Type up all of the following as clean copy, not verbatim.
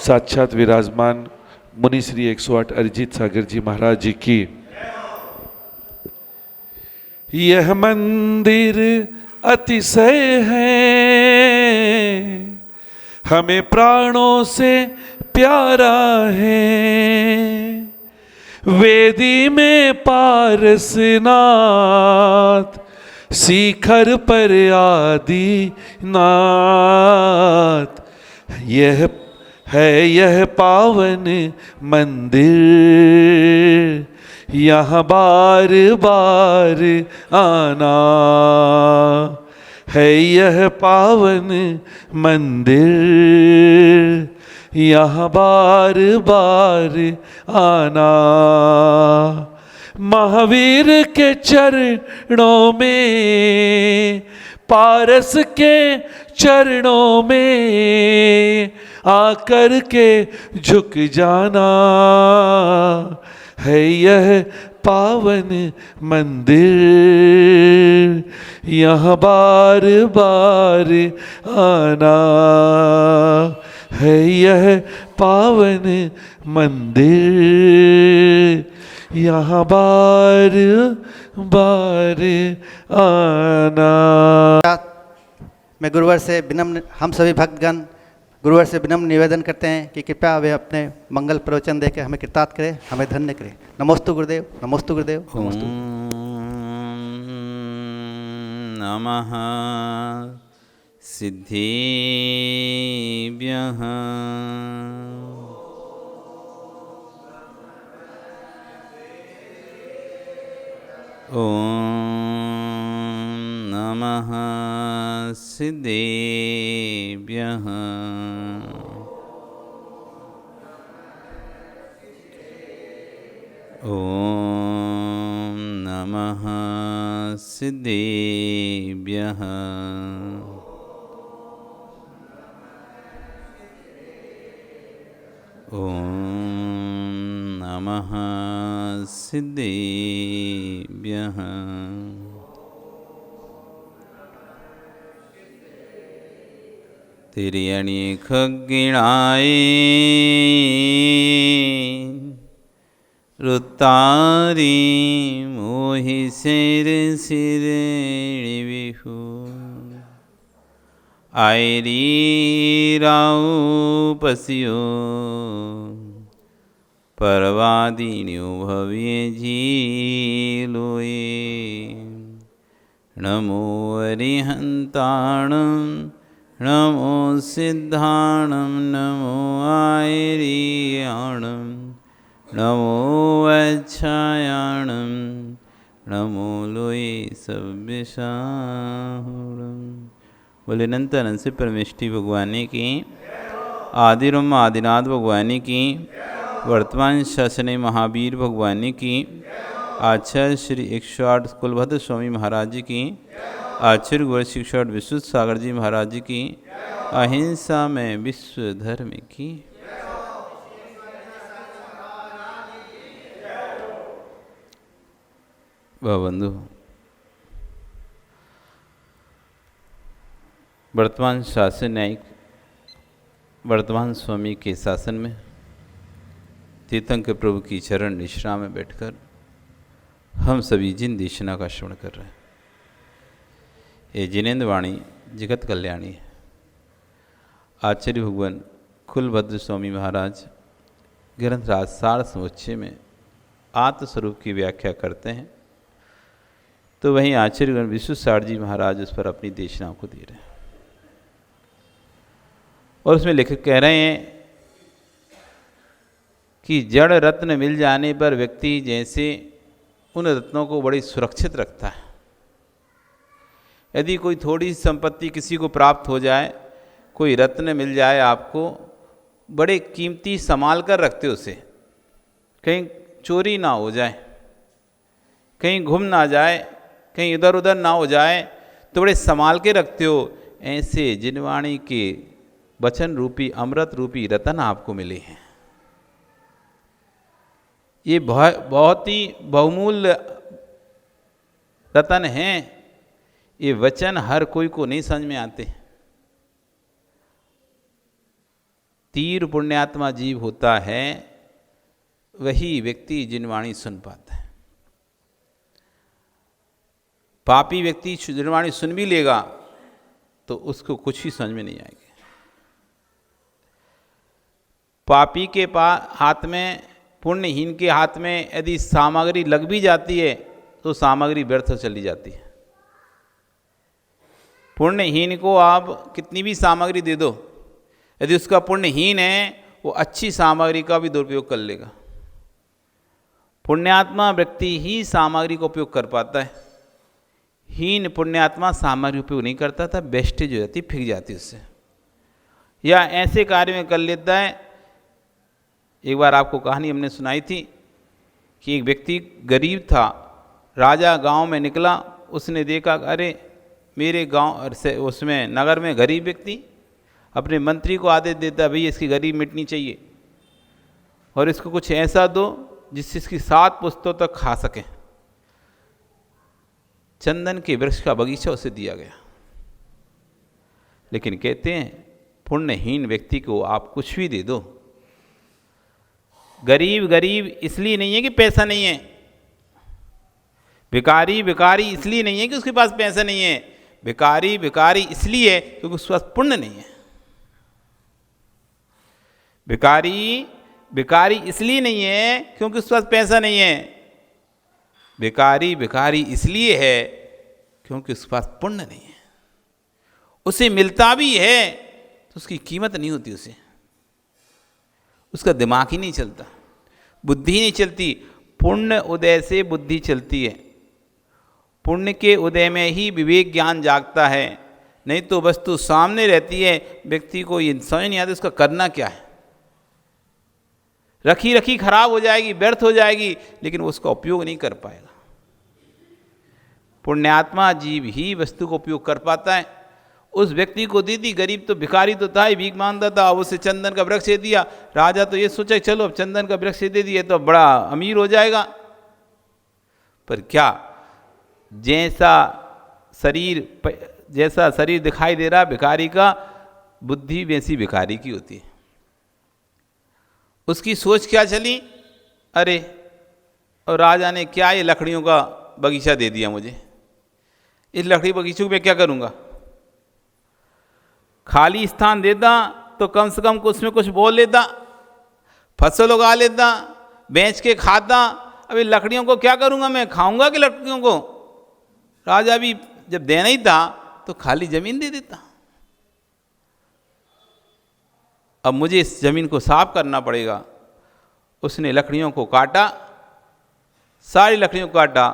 साक्षात विराजमान मुनि श्री 108 अरिजीत सागर जी महाराज जी की। यह मंदिर अतिशय है, हमें प्राणों से प्यारा है। वेदी में पारसनाथ, शिखर पर आदिनाथ। यह पावन मंदिर, यहाँ बार बार आना है। यह पावन मंदिर, यहाँ बार बार आना। महावीर के चरणों में, पारस के चरणों में आकर के झुक जाना है। यह पावन मंदिर, यहाँ बार बार आना है। यह पावन मंदिर, यहाँ बार बार आना। मैं गुरुवर से विनम्र, हम सभी भक्तगण गुरुवर से विनम्र निवेदन करते हैं कि कृपया वे अपने मंगल प्रवचन देकर हमें कृतार्थ करें, हमें धन्य करें। नमोस्तु गुरुदेव, नमोस्तु गुरुदेव, नमोस्तु। नमः सिद्धिभ्यः। नमः सिद्धेभ्यः। नमः सिद्धेभ्यः। नमः सिद्धेभ्यः। तेरी अनेक गिणाए रुतारी मोहि सिर सिर विहु। आयरी राउ पसियो परवादिन्यो भव्य झीलोए। नमो अरिहंताणं, नमो सिद्धाणं, नमो आयरियाणं, नमो अच्छायाणं, नमो लोये सव्यसाहुणं। बोले अनंत अनंत से परमेष्टि भगवानी की, आदिरम आदिनाथ भगवानी की, वर्तमान शासने महावीर भगवानी की, आचार्य श्री 108 कुलभद्र स्वामी महाराज जी की, आचार्य गुरु 108 विशुद्ध सागर जी महाराज जी की, अहिंसा में विश्व धर्म की। वह बंधु, वर्तमान शासन न्यायिक वर्तमान स्वामी के शासन में तीर्थंकर प्रभु की चरण निश्रा में बैठकर हम सभी जिन देशना का श्रवण कर रहे हैं, ये जिनेन्द्र वाणी जगत कल्याणी है। आचार्य भगवान कुलभद्र स्वामी महाराज ग्रंथराज सार समुच्चय में आत्मस्वरूप की व्याख्या करते हैं, तो वहीं आचार्य भगवान विश्वनाथ सार जी महाराज उस पर अपनी देशनाओं को दे रहे हैं। और उसमें लेखक कह रहे हैं कि जड़ रत्न मिल जाने पर व्यक्ति जैसे उन रत्नों को बड़ी सुरक्षित रखता है। यदि कोई थोड़ी संपत्ति किसी को प्राप्त हो जाए, कोई रत्न मिल जाए आपको, बड़े कीमती संभाल कर रखते हो उसे, कहीं चोरी ना हो जाए, कहीं गुम ना जाए, कहीं इधर उधर ना हो जाए, तो बड़े संभाल के रखते हो। ऐसे जिनवाणी के वचन रूपी अमृत रूपी रतन आपको मिले हैं। ये बहुत ही बहुमूल्य रतन हैं। ये वचन हर कोई को नहीं समझ में आते। तीव्र पुण्यात्मा जीव होता है वही व्यक्ति जिनवाणी सुन पाता है। पापी व्यक्ति जिनवाणी सुन भी लेगा तो उसको कुछ ही समझ में नहीं आएगी। पापी के हाथ में, पुण्यहीन के हाथ में यदि सामग्री लग भी जाती है तो सामग्री व्यर्थ चली जाती है। पुण्यहीन को आप कितनी भी सामग्री दे दो, यदि उसका पुण्यहीन है वो अच्छी सामग्री का भी दुरुपयोग कर लेगा। पुण्यात्मा व्यक्ति ही सामग्री का उपयोग कर पाता है। हीन पुण्यात्मा सामग्री उपयोग नहीं करता था, वेस्टेज हो जाती, फिक जाती उससे, या ऐसे कार्य में कर लेता है। एक बार आपको कहानी हमने सुनाई थी कि एक व्यक्ति गरीब था, राजा गांव में निकला, उसने देखा अरे मेरे गांव से, उसमें नगर में गरीब व्यक्ति अपने मंत्री को आदेश देता है भाई इसकी गरीब मिटनी चाहिए और इसको कुछ ऐसा दो जिससे इसकी 7 पुश्तों तक खा सकें। चंदन के वृक्ष का बगीचा उसे दिया गया। लेकिन कहते हैं पुण्यहीन व्यक्ति को आप कुछ भी दे दो, गरीब गरीब इसलिए नहीं है कि पैसा नहीं है, भिखारी भिखारी इसलिए नहीं है कि उसके पास पैसा नहीं है, भिखारी भिखारी इसलिए है क्योंकि उसके पास पुण्य नहीं है। भिखारी भिखारी इसलिए नहीं है क्योंकि उसके पास पैसा नहीं है, भिखारी भिखारी इसलिए है क्योंकि उसके पास पुण्य नहीं है। उसे मिलता भी है तो उसकी कीमत नहीं होती, उसे उसका दिमाग ही नहीं चलता, बुद्धि नहीं चलती। पुण्य उदय से बुद्धि चलती है, पुण्य के उदय में ही विवेक ज्ञान जागता है, नहीं तो वस्तु सामने रहती है, व्यक्ति को ये समझ नहीं आता उसका करना क्या है। रखी रखी खराब हो जाएगी, व्यर्थ हो जाएगी, लेकिन उसका उपयोग नहीं कर पाएगा। पुण्यात्मा जीव ही वस्तु को उपयोग कर पाता है। उस व्यक्ति को दी थी, गरीब तो भिखारी तो था ही, भीख मांगता था, अब उसे चंदन का वृक्ष दे दिया। राजा तो ये सोचा चलो अब चंदन का वृक्ष दे दिए तो बड़ा अमीर हो जाएगा। पर क्या, जैसा शरीर दिखाई दे रहा भिखारी का, बुद्धि वैसी भिखारी की होती है। उसकी सोच क्या चली, अरे और राजा ने क्या ये लकड़ियों का बगीचा दे दिया मुझे, इस लकड़ी बगीचे में क्या करूँगा। खाली स्थान देता तो कम से कम उसमें कुछ बोल लेता, फसल उगा लेता, बेच के खाता। अभी लकड़ियों को क्या करूँगा मैं, खाऊंगा कि लकड़ियों को। राजा भी जब देना ही था तो खाली जमीन दे देता। अब मुझे इस जमीन को साफ करना पड़ेगा। उसने लकड़ियों को काटा, सारी लकड़ियों को काटा,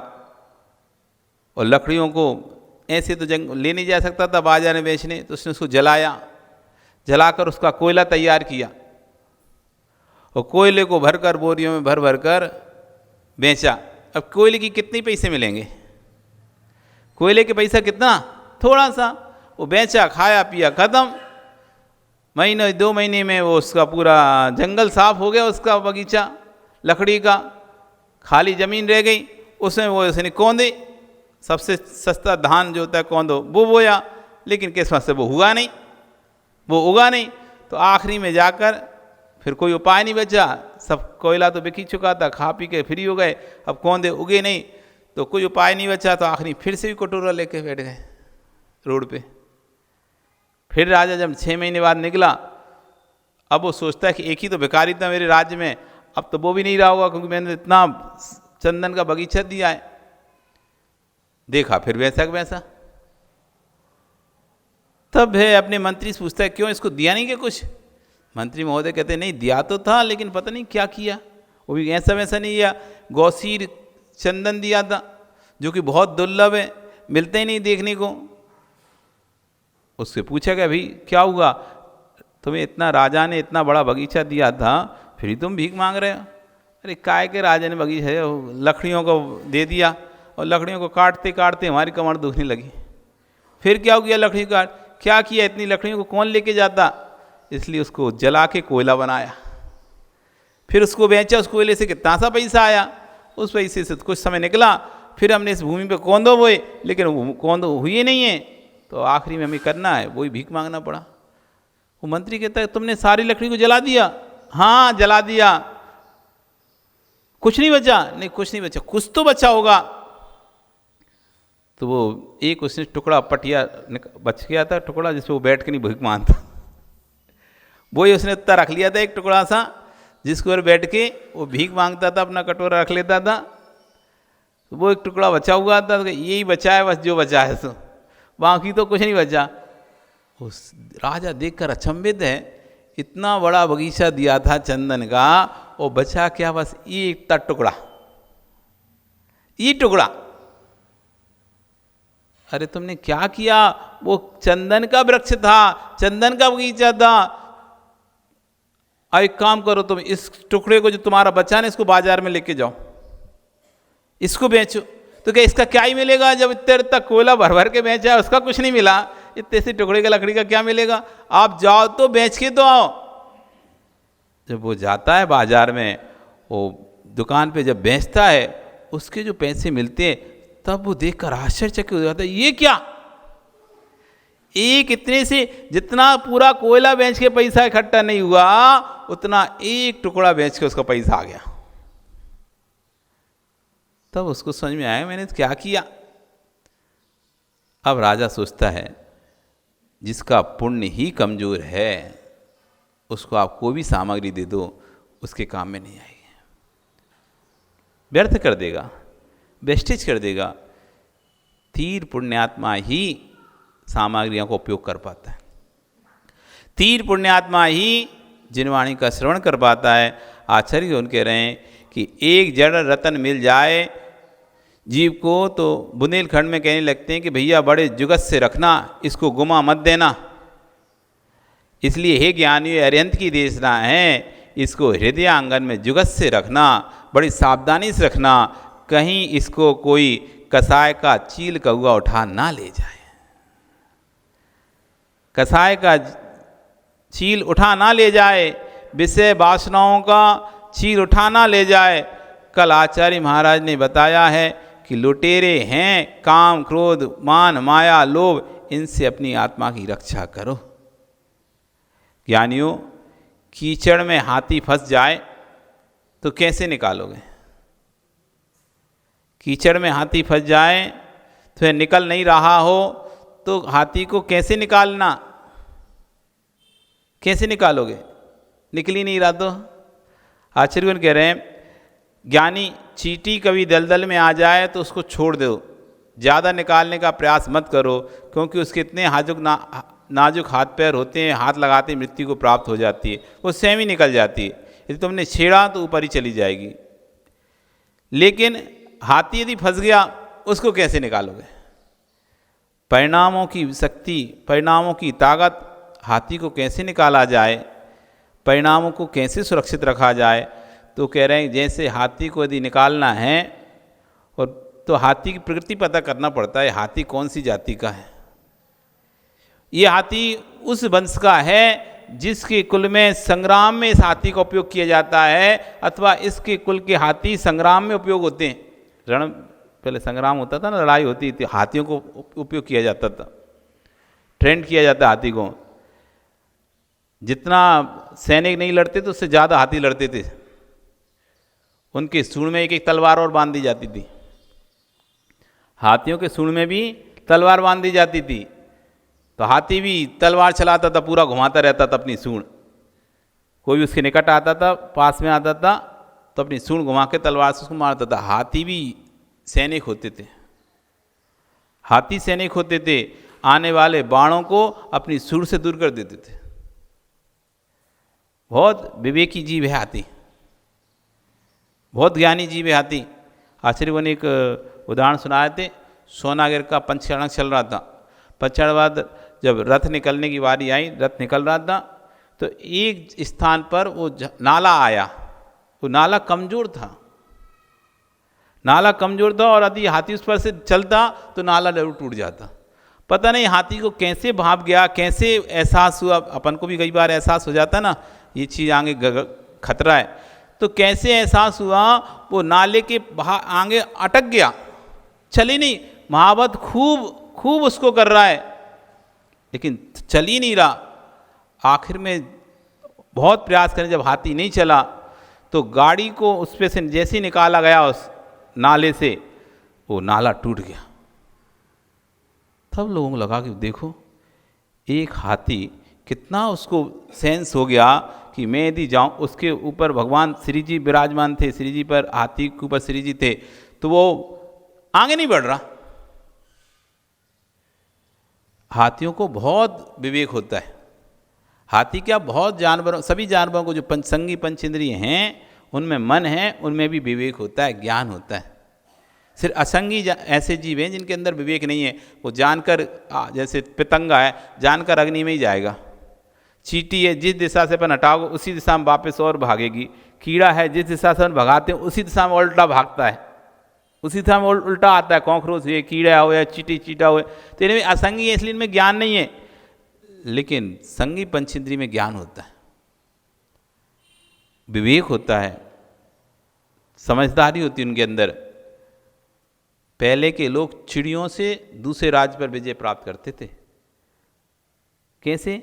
और लकड़ियों को ऐसे तो ले नहीं जा सकता था बाजार में बेचने, तो उसने उसको जलाया, जलाकर उसका कोयला तैयार किया और कोयले को भरकर बोरियों में भर भर कर बेचा। अब कोयले की कितने पैसे मिलेंगे, कोयले के पैसा कितना, थोड़ा सा। वो बेचा, खाया पिया, ख़त्म। महीने 2 महीने में वो उसका पूरा जंगल साफ हो गया, उसका बगीचा लकड़ी का। खाली ज़मीन रह गई, उसमें वो उसने कौंदे, सबसे सस्ता धान जो होता है कौंदो, वो बोया, लेकिन किस्मत से वो हुआ नहीं, वो उगा नहीं। तो आखिरी में जाकर फिर कोई उपाय नहीं बचा, सब कोयला तो बिक ही चुका था, खा पी के फ्री हो गए, अब कौंदे उगे नहीं, तो कोई उपाय नहीं बचा। तो आखिरी फिर से भी कटोरा लेके बैठ गए रोड पे। फिर राजा जब 6 महीने बाद निकला, अब वो सोचता है कि एक ही तो भिखारी था मेरे राज्य में, अब तो वो भी नहीं रहा होगा क्योंकि मैंने इतना चंदन का बगीचा दिया है। देखा फिर वैसा वैसा। तब है अपने मंत्री से पूछता है क्यों इसको दिया नहीं क्या कुछ। मंत्री महोदय कहते नहीं दिया तो था, लेकिन पता नहीं क्या किया, वो भी ऐसा वैसा नहीं दिया। गौसीर चंदन दिया था जो कि बहुत दुर्लभ है, मिलते ही नहीं देखने को। उससे पूछा कि भाई क्या हुआ, तुम्हें इतना राजा ने इतना बड़ा बगीचा दिया था, फिर तुम भीख मांग रहे हो। अरे काय के राजा ने बगीचा लकड़ियों को दे दिया, और लकड़ियों को काटते काटते हमारी कमर दुखने लगी। फिर क्या हो गया, लकड़ी काट क्या किया, इतनी लकड़ियों को कौन लेके जाता, इसलिए उसको जला के कोयला बनाया, फिर उसको बेचा। उस कोयले से कितना सा पैसा आया, उस पैसे से कुछ समय निकला। फिर हमने इस भूमि पे कौंदो बोए, लेकिन वो कौंदो हुए नहीं है, तो आखिरी में हमें करना है वही भीख मांगना पड़ा। वो मंत्री कहता है तुमने सारी लकड़ी को जला दिया? हाँ जला दिया। कुछ नहीं बचा? नहीं कुछ नहीं बचा। कुछ तो बचा होगा। तो वो एक उसने टुकड़ा पटिया बच गया था, टुकड़ा जिसपे वो बैठ के नहीं भीख मांगता, वही उसने उतना रख लिया था, एक टुकड़ा सा जिसके ऊपर बैठ के वो भीख मांगता था, अपना कटोरा रख लेता था। तो वो एक टुकड़ा बचा हुआ था, तो यही बचा है बस, जो बचा है सो, बाकी तो कुछ नहीं बचा। उस राजा देखकर अचंभित है, इतना बड़ा बगीचा दिया था चंदन का, और बचा क्या? बस ये इतना टुकड़ा, ये टुकड़ा। अरे तुमने क्या किया? वो चंदन का वृक्ष था, चंदन का बगीचा था। अब एक काम करो, तुम इस टुकड़े को जो तुम्हारा बचा ना, इसको बाजार में लेके जाओ, इसको बेचो। तो क्या इसका क्या ही मिलेगा? जब इतने तक कोयला भर भर के बेचा है, उसका कुछ नहीं मिला, इतने से टुकड़े के लकड़ी का क्या मिलेगा? आप जाओ तो बेच के तो आओ। जब वो जाता है बाजार में, वो दुकान पे जब बेचता है, उसके जो पैसे मिलते हैं, तब वो देखकर आश्चर्यचकित हो जाता है, ये क्या? एक इतने से जितना पूरा कोयला बेच के पैसा इकट्ठा नहीं हुआ, उतना एक टुकड़ा बेच के उसका पैसा आ गया। तब उसको समझ में आया मैंने क्या किया। अब राजा सोचता है, जिसका पुण्य ही कमजोर है, उसको आप कोई भी सामग्री दे दो, उसके काम में नहीं आएगी, व्यर्थ कर देगा, वेस्टेज कर देगा। धीर पुण्यात्मा ही सामग्रियों का उपयोग कर पाता है। धीर पुण्यात्मा ही जिनवाणी का श्रवण कर पाता है। आचार्य उन कह रहे हैं कि एक जड़ रतन मिल जाए जीव को, तो बुंदेलखंड में कहने लगते हैं कि भैया बड़े जुगत से रखना, इसको गुमा मत देना। इसलिए हे ज्ञानी, अरिहंत की देशना है, इसको हृदय आंगन में जुगत से रखना, बड़ी सावधानी से रखना, कहीं इसको कोई कसाय का चील कौआ उठा ना ले जाए। कसाय का चील उठा ना ले जाए, विषय वासनाओं का चील उठा ना ले जाए। कल आचार्य महाराज ने बताया है कि लुटेरे हैं काम, क्रोध, मान, माया, लोभ, इनसे अपनी आत्मा की रक्षा करो। ज्ञानियों, कीचड़ में हाथी फंस जाए तो कैसे निकालोगे? कीचड़ में हाथी फंस जाए तो निकल नहीं रहा हो, तो हाथी को कैसे निकालना? कैसे निकालोगे? निकल ही नहीं रहा तो। आचार्य कह रहे हैं, ज्ञानी चींटी कभी दलदल में आ जाए तो उसको छोड़ दो, ज़्यादा निकालने का प्रयास मत करो, क्योंकि उसके इतने नाजुक हाथ पैर होते हैं, हाथ लगाते मृत्यु को प्राप्त हो जाती है, वो स्वयं ही निकल जाती है। यदि तुमने छेड़ा तो ऊपर ही चली जाएगी। लेकिन हाथी यदि फंस गया, उसको कैसे निकालोगे? परिणामों की शक्ति, परिणामों की ताकत, हाथी को कैसे निकाला जाए, परिणामों को कैसे सुरक्षित रखा जाए? तो कह रहे हैं जैसे हाथी को यदि निकालना है, और तो हाथी की प्रकृति पता करना पड़ता है, हाथी कौन सी जाति का है। ये हाथी उस वंश का है जिसके कुल में संग्राम में इस हाथी का उपयोग किया जाता है, अथवा इसके कुल के हाथी संग्राम में उपयोग होते हैं। रण पहले संग्राम होता था ना, लड़ाई होती थी, हाथियों को उपयोग किया जाता था, ट्रेंड किया जाता हाथी को। जितना सैनिक नहीं लड़ते तो उससे ज़्यादा हाथी लड़ते थे। उनके सूंड में एक एक तलवार और बांध दी जाती थी। हाथियों के सूंड में भी तलवार बांध दी जाती थी, तो हाथी भी तलवार चलाता था, पूरा घुमाता रहता था अपनी सूंड। कोई भी उसके निकट आता था, पास में आता था, तो अपनी सूंड घुमा के तलवार से उसको मारता था। हाथी भी सैनिक होते थे, हाथी सैनिक होते थे, आने वाले बाणों को अपनी सूंड से दूर कर देते थे। बहुत विवेकी जीव है हाथी, बहुत ज्ञानी जीव है हाथी। आचार्य ने एक उदाहरण सुनाए थे। सोनागिर का पंचक्षण चल रहा था, पंचक्षण बाद जब रथ निकलने की बारी आई, रथ निकल रहा था, तो एक स्थान पर वो नाला आया। वो नाला कमज़ोर था, नाला कमज़ोर था, और यदि हाथी उस पर से चलता तो नाला जरूर टूट जाता। पता नहीं हाथी को कैसे भाप गया, कैसे एहसास हुआ। अपन को भी कई बार एहसास हो जाता ना, ये चीज़ आगे खतरा है, तो कैसे एहसास हुआ, वो नाले के आगे अटक गया, चल ही नहीं। महावत खूब उसको कर रहा है, लेकिन चल ही नहीं रहा। आखिर में बहुत प्रयास करें, जब हाथी नहीं चला तो गाड़ी को उस पे से जैसे ही निकाला गया उस नाले से, वो नाला टूट गया। तब लोगों को लगा कि देखो एक हाथी कितना उसको सेंस हो गया कि मैं यदि जाऊं, उसके ऊपर भगवान श्री जी विराजमान थे, श्री जी पर, हाथी के ऊपर श्री जी थे, तो वो आगे नहीं बढ़ रहा। हाथियों को बहुत विवेक होता है। हाथी क्या, बहुत जानवरों, सभी जानवरों को जो संगी पंचेंद्रिय हैं उनमें मन है, उनमें भी विवेक होता है, ज्ञान होता है। सिर्फ असंगी ऐसे जीव हैं जिनके अंदर विवेक नहीं है। वो जानकर, जैसे पतंगा है, जानकर अग्नि में ही जाएगा। चींटी है, जिस दिशा से अपन हटाओगे उसी दिशा में वापस और भागेगी। कीड़ा है, जिस दिशा से अपन भगाते हैं उसी दिशा में उल्टा भागता है, उसी दिशा में उल्टा आता है। कॉकरोच हुए, कीड़ा हो या चीटा हुए, तो इनमें असंगी है, इसलिए इनमें ज्ञान नहीं है। लेकिन संगी पंचेंद्रिय में ज्ञान होता है, विवेक होता है, समझदारी होती है उनके अंदर। पहले के लोग चिड़ियों से दूसरे राज्य पर विजय प्राप्त करते थे। कैसे?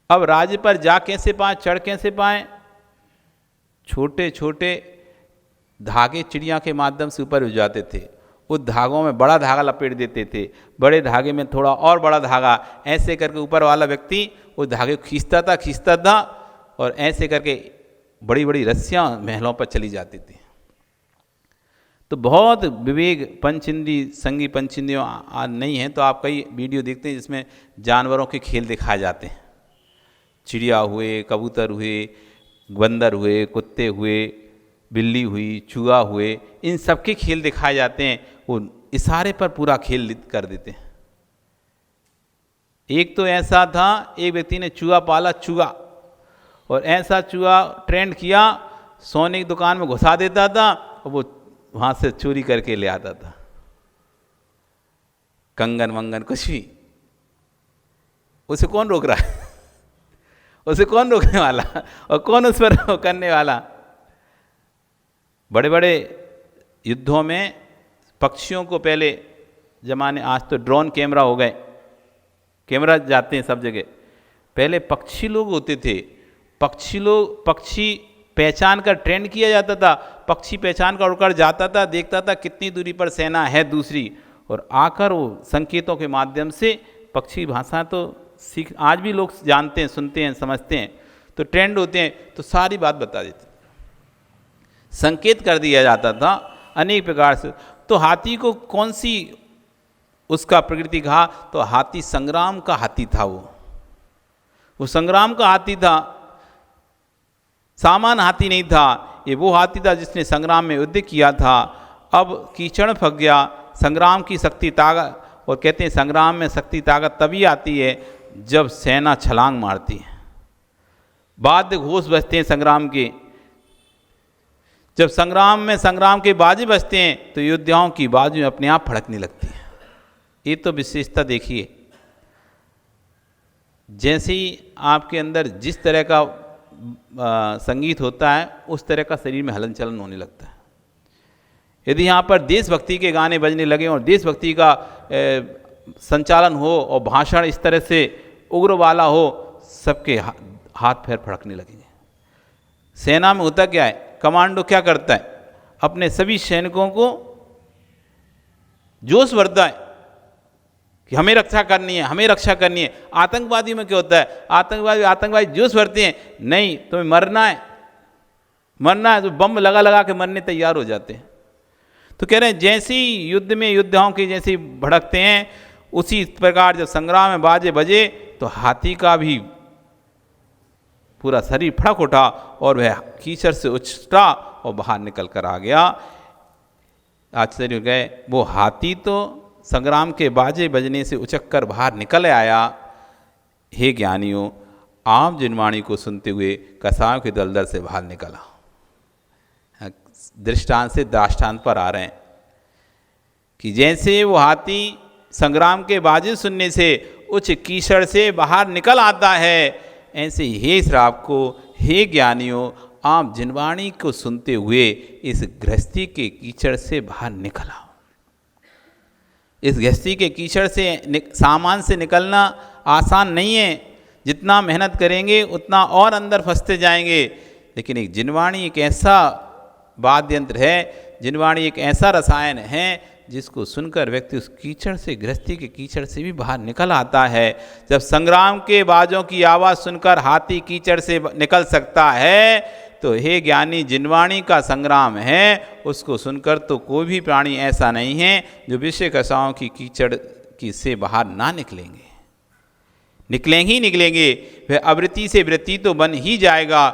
अब राज्य पर जा कैसे पाए, चढ़ कैसे पाए? छोटे छोटे धागे चिड़िया के माध्यम से ऊपर हो जाते थे। उस धागों में बड़ा धागा लपेट देते थे, बड़े धागे में थोड़ा और बड़ा धागा, ऐसे करके ऊपर वाला व्यक्ति उस धागे को खींचता था और ऐसे करके बड़ी बड़ी रस्सियां महलों पर चली जाती थी। तो बहुत विवेक पंचेंद्रिय, संगी पंचेंद्रियों आज नहीं है। तो आप कई वीडियो देखते हैं जिसमें जानवरों के खेल दिखाए जाते हैं। चिड़िया हुए, कबूतर हुए, बंदर हुए, कुत्ते हुए, बिल्ली हुई, चूहा हुए, इन सब के खेल दिखाए जाते हैं। वो इशारे पर पूरा खेल कर देते हैं। एक तो ऐसा था, एक व्यक्ति ने चूहा पाला, चूहा, और ऐसा चूहा ट्रेंड किया, सोने की दुकान में घुसा देता था और वो वहाँ से चोरी करके ले आता था, कंगन वंगन कुछ भी। उसे कौन रोक रहा है? उसे कौन रोकने वाला और कौन उस पर करने वाला? बड़े बड़े युद्धों में पक्षियों को पहले जमाने, आज तो ड्रोन कैमरा हो गए, कैमरा जाते हैं सब जगह। पहले पक्षी लोग होते थे, पक्षी पहचान कर ट्रेंड किया जाता था। पक्षी पहचान कर उड़कर जाता था, देखता था कितनी दूरी पर सेना है दूसरी, और आकर वो संकेतों के माध्यम से, पक्षी भाषा तो सीख आज भी लोग जानते हैं, सुनते हैं, समझते हैं, तो ट्रेंड होते हैं, तो सारी बात बता देते, संकेत कर दिया जाता था अनेक प्रकार से। तो हाथी को कौन सी उसका प्रकृति कहा? तो हाथी संग्राम का हाथी था। वो संग्राम का हाथी था, सामान्य हाथी नहीं था। ये वो हाथी था जिसने संग्राम में युद्ध किया था। अब कीचड़ फंस गया, संग्राम की शक्ति ताकत, और कहते हैं संग्राम में शक्ति ताकत तभी आती है जब सेना छलांग मारती है, वाद्य घोष बजते हैं संग्राम के। जब संग्राम के बाजे बजते हैं तो योद्धाओं की बाजुएं अपने आप फड़कने लगती हैं। ये तो विशेषता देखिए, जैसे ही आपके अंदर जिस तरह का संगीत होता है उस तरह का शरीर में हलन चलन होने लगता है। यदि यहाँ पर देशभक्ति के गाने बजने लगे और देशभक्ति का संचालन हो और भाषण इस तरह से उग्र वाला हो, सबके हाथ पैर फड़कने लगेंगे। सेना में होता क्या है? कमांडो क्या करता है? अपने सभी सैनिकों को जोश भरता है कि हमें रक्षा करनी है, हमें रक्षा करनी है। आतंकवादी में क्या होता है? आतंकवादी जोश भरते हैं, नहीं तुम्हें मरना है, तो बम लगा के मरने तैयार हो जाते हैं। तो कह रहे हैं जैसे ही युद्ध में योद्धाओं के जैसे भड़कते हैं, उसी प्रकार जब संग्राम में बाजे बजे तो हाथी का भी पूरा शरीर फड़क उठा और वह कीचड़ से उछटा और बाहर निकल कर आ गया। आश्चर्य हो गए, वो हाथी तो संग्राम के बाजे बजने से उचक कर बाहर निकल आया। हे ज्ञानियों, आप जिन वाणी को सुनते हुए कसायों के दलदल से बाहर निकला। दृष्टांत से दाष्टांत पर आ रहे हैं कि जैसे वो हाथी संग्राम के बाजे सुनने से उच्च कीचड़ से बाहर निकल आता है, ऐसे हे श्राप को, हे ज्ञानियों, आप जिनवाणी को सुनते हुए इस गृहस्थी के कीचड़ से बाहर निकल आओ। इस गृहस्थी के कीचड़ से, सामान से निकलना आसान नहीं है। जितना मेहनत करेंगे उतना और अंदर फंसते जाएंगे। लेकिन एक जिनवाणी एक ऐसा वाद्य यंत्र है, जिनवाणी एक ऐसा रसायन है जिसको सुनकर व्यक्ति उस कीचड़ से, गृहस्थी के कीचड़ से भी बाहर निकल आता है। जब संग्राम के बाजों की आवाज़ सुनकर हाथी कीचड़ से निकल सकता है, तो हे ज्ञानी, जिनवाणी का संग्राम है, उसको सुनकर तो कोई भी प्राणी ऐसा नहीं है जो विषय कषायों की कीचड़ की से बाहर ना निकलेंगे। निकलेंगे। वह अवृत्ति से वृत्ति तो बन ही जाएगा।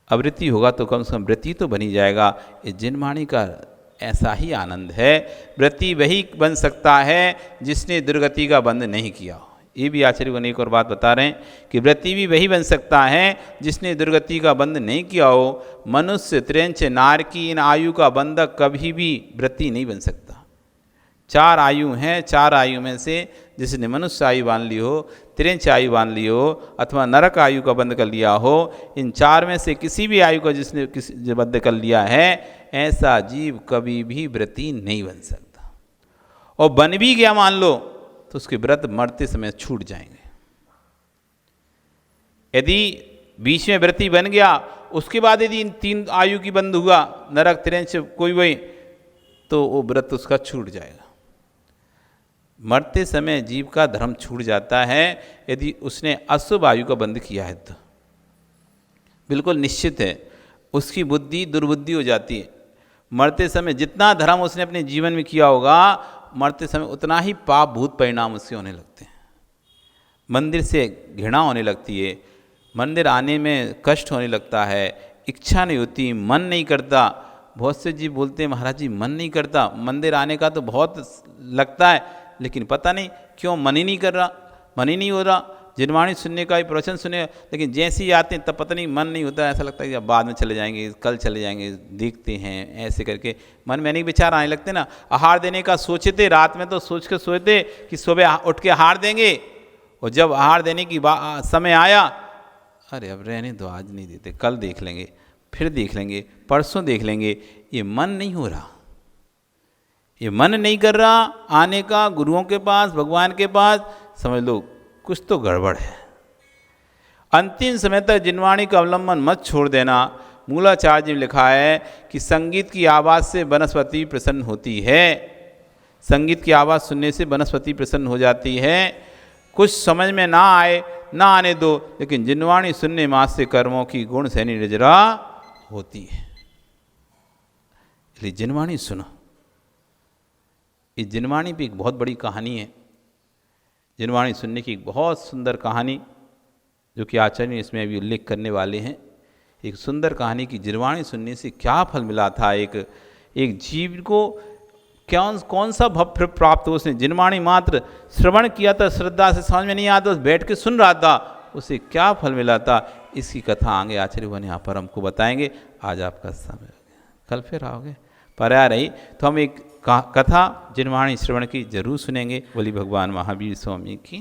अवृत्ति होगा तो कम से कम वृत्ति तो बन ही जाएगा। इस जिनवाणी का ऐसा ही आनंद है। वृत्ति वही बन सकता है जिसने दुर्गति का बंध नहीं किया। ये भी आचार्य को एक और बात बता रहे हैं कि वृत्ति भी वही बन सकता है जिसने दुर्गति का बंध नहीं किया हो। मनुष्य, त्रिंच, नारकी, इन आयु का बंधक कभी भी वृत्ति नहीं बन सकता। 4 आयु हैं, 4 आयु में से जिसने मनुष्य आयु बांध ली हो, त्रिंच आयु बांध ली हो, अथवा नरक आयु का बंध कर लिया हो, इन 4 में से किसी भी आयु का जिसने किसी बंध कर लिया है, ऐसा जीव कभी भी व्रती नहीं बन सकता। और बन भी गया मान लो तो उसके व्रत मरते समय छूट जाएंगे। यदि बीच में व्रती बन गया, उसके बाद यदि इन 3 आयु की बंध हुआ, नरक, त्रिंच, कोई वही, तो वो व्रत उसका छूट जाएगा। मरते समय जीव का धर्म छूट जाता है यदि उसने अशुभ आयु का बंध किया है तो बिल्कुल निश्चित है उसकी बुद्धि दुर्बुद्धि हो जाती है। मरते समय जितना धर्म उसने अपने जीवन में किया होगा, मरते समय उतना ही पाप भूत परिणाम उससे होने लगते हैं। मंदिर से घृणा होने लगती है, मंदिर आने में कष्ट होने लगता है, इच्छा नहीं होती, मन नहीं करता। बहुत से जीव बोलते हैं महाराज जी मन नहीं करता, मंदिर आने का तो बहुत लगता है, लेकिन पता नहीं क्यों मन ही नहीं कर रहा, मन ही नहीं हो रहा। जिनवाणी सुनने का, प्रवचन सुने, लेकिन जैसे ही आते हैं तब पता नहीं मन नहीं होता। ऐसा लगता है कि अब बाद में चले जाएंगे, कल चले जाएंगे, देखते हैं, ऐसे करके मन में नहीं विचार आने लगते ना। आहार देने का सोचते, रात में तो सोच कर सोचते कि सुबह उठ के आहार देंगे, और जब आहार देने की समय आया, अरे अब रहने दो, आज नहीं देते, कल देख लेंगे, फिर देख लेंगे, परसों देख लेंगे। ये मन नहीं हो रहा, ये मन नहीं कर रहा आने का गुरुओं के पास, भगवान के पास। समझ लो कुछ तो गड़बड़ है। अंतिम समय तक जिनवाणी का अवलंबन मत छोड़ देना। मूलाचार्य जी ने लिखा है कि संगीत की आवाज़ से वनस्पति प्रसन्न होती है। संगीत की आवाज़ सुनने से वनस्पति प्रसन्न हो जाती है। कुछ समझ में ना आए, ना आने दो, लेकिन जिनवाणी सुनने मात्र से कर्मों की गुण से निर्जरा होती है। इसलिए जिनवाणी सुनो। इस जिनवाणी पे एक बहुत बड़ी कहानी है। जिनवाणी सुनने की एक बहुत सुंदर कहानी जो कि आचार्य ने इसमें अभी उल्लेख करने वाले हैं। एक सुंदर कहानी की जिनवाणी सुनने से क्या फल मिला था। एक जीव को कौन सा भव प्राप्त हो। उसने जिनवाणी मात्र श्रवण किया था, श्रद्धा से समझ में नहीं आता, उस बैठ के सुन रहा था, उसे क्या फल मिला था। इसकी कथा आगे आचार्य बने यहाँ पर हमको बताएंगे। आज आपका समय हो गया, कल फिर आओगे, पर आ रही तो हम एक कथा जिनवाणी श्रवण की जरूर सुनेंगे। बोली भगवान महावीर स्वामी की।